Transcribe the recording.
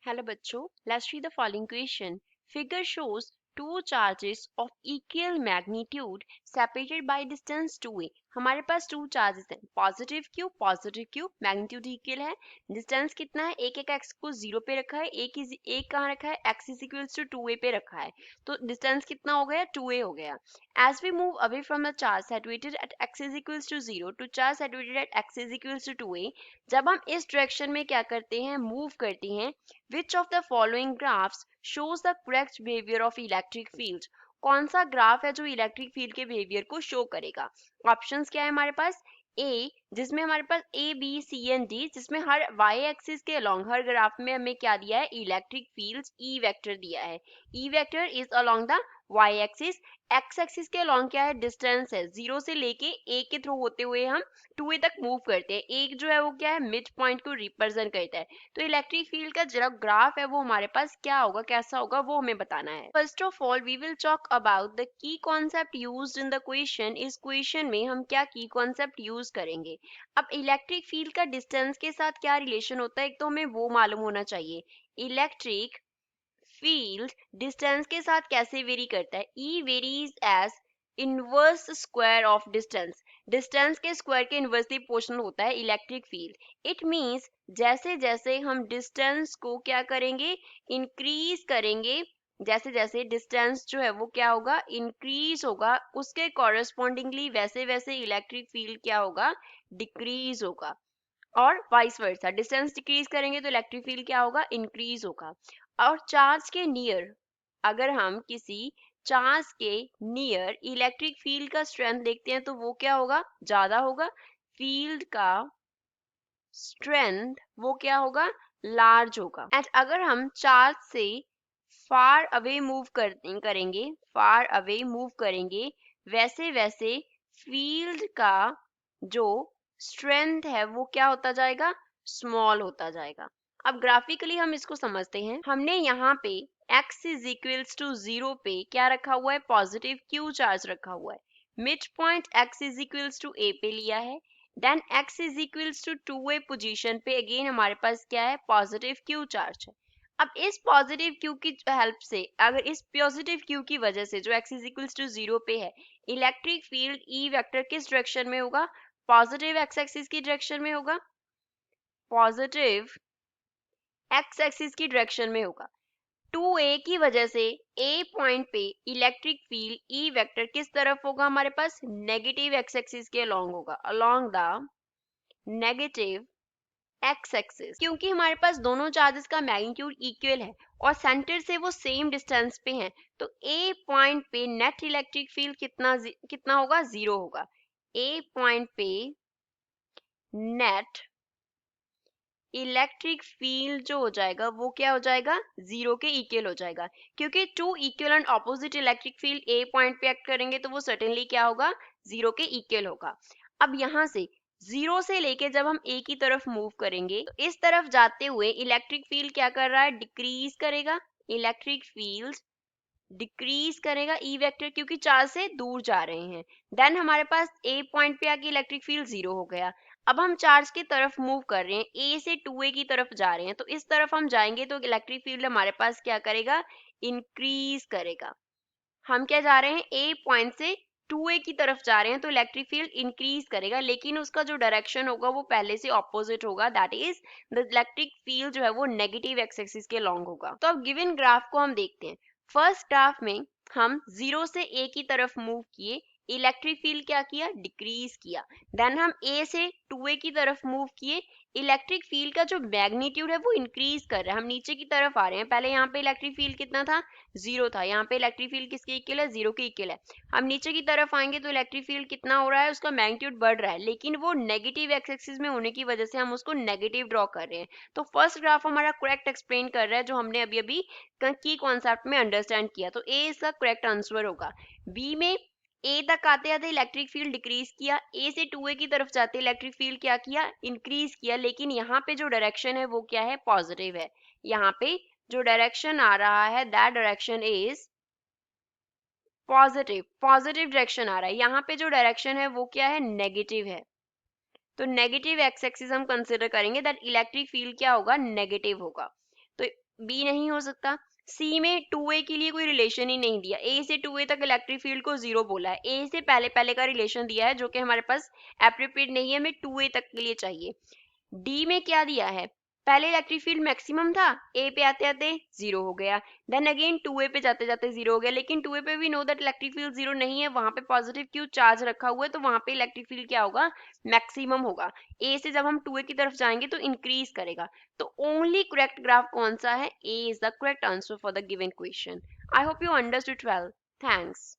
Hello बच्चों, let's read the following question. Figure shows two charges of equal magnitude separated by distance 2a. हमारे पास two charges हैं, positive Q, magnitude equal है, distance कितना है, एक x को 0 पे रखा है, एक कहाँ रखा है, x is equals to 2a पे रखा है, तो डिस्टेंस कितना हो गया, 2a हो गया. As we move away from the charge situated at x is equals to 0 to charge situated at x is equals to 2a, जब हम इस डायरेक्शन में क्या करते हैं, मूव करते हैं, which of the following graphs shows the correct behavior of electric field? कौन सा ग्राफ है जो इलेक्ट्रिक फील्ड के बिहेवियर को शो करेगा? ऑप्शंस क्या है हमारे पास? ए, जिसमें हमारे पास A B C and D, जिसमें हर वाई एक्सिस के अलोंग हर ग्राफ में हमें क्या दिया है, इलेक्ट्रिक फील्ड ई वेक्टर दिया है. E vector is along the Y axis. X axis के अलोंग क्या है, डिस्टेंस है, 0 से लेके ए के थ्रू होते हुए हम 2a तक मूव करते हैं. एक जो है वो क्या है, मिड पॉइंट को रिप्रेजेंट करता है. तो इलेक्ट्रिक फील्ड का जो ग्राफ है वो हमारे पास क्या होगा, कैसा होगा, वो हमें बताना है. First of all we will talk about the key concept used in the question. इस क्वेश्चन में हम क्या की कॉन्सेप्ट यूज करेंगे. अब इलेक्ट्रिक फील्ड का डिस्टेंस के साथ क्या रिलेशन होता है, एक तो हमें वो मालूम होना चाहिए. इलेक्ट्रिक फील्ड डिस्टेंस के साथ कैसे वेरी करता है, E varies as inverse square of distance. Distance के स्क्वायर के इनवर्सली प्रोपोर्शनल होता है इलेक्ट्रिक फील्ड. इट मींस जैसे जैसे हम डिस्टेंस को क्या करेंगे, इंक्रीज करेंगे, जैसे जैसे डिस्टेंस जो है वो क्या होगा, इंक्रीज होगा, उसके कॉरेस्पॉन्डिंगली वैसे वैसे इलेक्ट्रिक फील्ड क्या होगा, डिक्रीज होगा. और वाइस वर्सा, डिस्टेंस डिक्रीज करेंगे तो इलेक्ट्रिक फील्ड क्या होगा, इंक्रीज होगा. और चार्ज के नियर, अगर हम किसी चार्ज के नियर इलेक्ट्रिक फील्ड का स्ट्रेंथ देखते हैं तो वो क्या होगा, ज्यादा होगा. फील्ड का स्ट्रेंथ वो क्या होगा, लार्ज होगा. एंड अगर हम चार्ज से फार अवे मूव करेंगे, फार अवे मूव करेंगे, वैसे वैसे फील्ड का जो स्ट्रेंथ है वो क्या होता जाएगा, स्मॉल होता जाएगा. अब ग्राफिकली हम इसको समझते हैं. हमने यहाँ पे x इज इक्वल्स टू 0 पे क्या रखा हुआ है, पॉजिटिव q चार्ज रखा हुआ है. Mid point x is equals to a पे लिया है. Then x is equals to 2a position पे अगेन हमारे पास क्या है, पॉजिटिव q चार्ज है. अब इस पॉजिटिव q की हेल्प से, अगर इस पॉजिटिव q की वजह से जो x इज इक्वल्स टू 0 पे है, इलेक्ट्रिक फील्ड ई वेक्टर किस डायरेक्शन में होगा, पॉजिटिव x एक्सिस की डायरेक्शन में होगा, पॉजिटिव x एक्सिस की डायरेक्शन में होगा. 2a की वजह से a पॉइंट पे इलेक्ट्रिक फील्ड ई वेक्टर किस तरफ होगा, हमारे पास नेगेटिव x एक्सिस के अलोंग होगा, along the negative x axis. क्योंकि हमारे पास दोनों चार्जेस का मैग्नीट्यूड इक्वल है और सेंटर से वो सेम डिस्टेंस पे हैं, तो a पॉइंट पे नेट इलेक्ट्रिक फील्ड कितना होगा, 0 होगा. a पॉइंट पे नेट इलेक्ट्रिक फील्ड जो हो जाएगा वो क्या हो जाएगा, 0 के इक्वल हो जाएगा. क्योंकि two equal and opposite electric field a point पे एक्ट करेंगे तो वो सर्टेनली क्या होगा, 0 के इक्वल होगा. अब यहाँ से 0 से लेके जब हम ए की तरफ मूव करेंगे तो इस तरफ जाते हुए इलेक्ट्रिक फील्ड क्या कर रहा है, डिक्रीज करेगा. इलेक्ट्रिक फील्ड डिक्रीज करेगा ई वेक्टर, क्योंकि चार्ज से दूर जा रहे हैं. देन हमारे पास ए पॉइंट पे आके इलेक्ट्रिक फील्ड 0 हो गया. अब हम चार्ज की तरफ मूव कर रहे हैं, ए से 2a की तरफ जा रहे हैं, तो इस तरफ हम जाएंगे तो इलेक्ट्रिक फील्ड हमारे पास क्या करेगा, इंक्रीज करेगा. हम क्या जा रहे हैं, ए पॉइंट से 2a की तरफ जा रहे हैं तो इलेक्ट्रिक फील्ड इंक्रीज करेगा, लेकिन उसका जो डायरेक्शन होगा वो पहले से ऑपोजिट होगा, that is the electric field जो है वो नेगेटिव एक्स एक्सिस के लॉन्ग होगा. तो अब गिवन ग्राफ को हम देखते हैं. फर्स्ट ग्राफ में हम 0 से a की तरफ मूव किए, इलेक्ट्रिक फील्ड क्या किया, डिक्रीज किया. देन हम a से 2a की तरफ मूव किए, इलेक्ट्रिक फील्ड का जो मैग्नीट्यूड है वो इंक्रीज कर रहा है, हम नीचे की तरफ आ रहे हैं. पहले यहाँ पे इलेक्ट्रिक फील्ड कितना था, 0 था, यहाँ पे इलेक्ट्रिक फील्ड किसके इक्वल है, 0 के इक्वल है. हम नीचे की तरफ आएंगे तो इलेक्ट्रिक फील्ड कितना हो रहा है, उसका मैग्नीट्यूड बढ़ रहा है, लेकिन वो नेगेटिव एक्स एक्सिस में होने की वजह से हम उसको नेगेटिव ड्रॉ कर रहे हैं. तो फर्स्ट ग्राफ हमारा करेक्ट एक्सप्लेन कर रहा है जो हमने अभी अभी की कॉन्सेप्ट में अंडरस्टैंड किया, तो ए इसका करेक्ट आंसर होगा. बी में ए तक आते आते इलेक्ट्रिक फील्ड डिक्रीज किया, ए से 2a की तरफ जाते इलेक्ट्रिक फील्ड क्या किया, इंक्रीज किया, लेकिन यहाँ पे जो डायरेक्शन है वो क्या है, पॉजिटिव है. यहाँ पे जो डायरेक्शन आ रहा है that direction is positive, positive direction आ रहा है. यहाँ पे जो डायरेक्शन है वो क्या है, नेगेटिव है. तो नेगेटिव एक्स एक्सिस हम कंसिडर करेंगे, दैट इलेक्ट्रिक फील्ड क्या होगा, नेगेटिव होगा. तो बी नहीं हो सकता। सी में 2a के लिए कोई रिलेशन ही नहीं दिया, ए से 2a तक इलेक्ट्रिक फील्ड को जीरो बोला है, ए से पहले पहले का रिलेशन दिया है जो कि हमारे पास एप्रोप्रिएट नहीं है, हमें 2a तक के लिए चाहिए। डी में क्या दिया है, पहले इलेक्ट्रिक फील्ड मैक्सिमम था, ए पे आते आते जीरो हो गया, देन अगेन 2a पे जाते जाते जीरो हो गया, लेकिन 2a पे भी know that electric field zero नहीं है, वहां पे पॉजिटिव क्यू चार्ज रखा हुआ है, तो वहां पे इलेक्ट्रिक फील्ड क्या होगा, मैक्सिमम होगा। ए से जब हम 2a की तरफ जाएंगे तो इंक्रीज करेगा। तो ओनली करेक्ट ग्राफ कौन सा है, A is the correct answer for the given question. I hope you understood well. Thanks.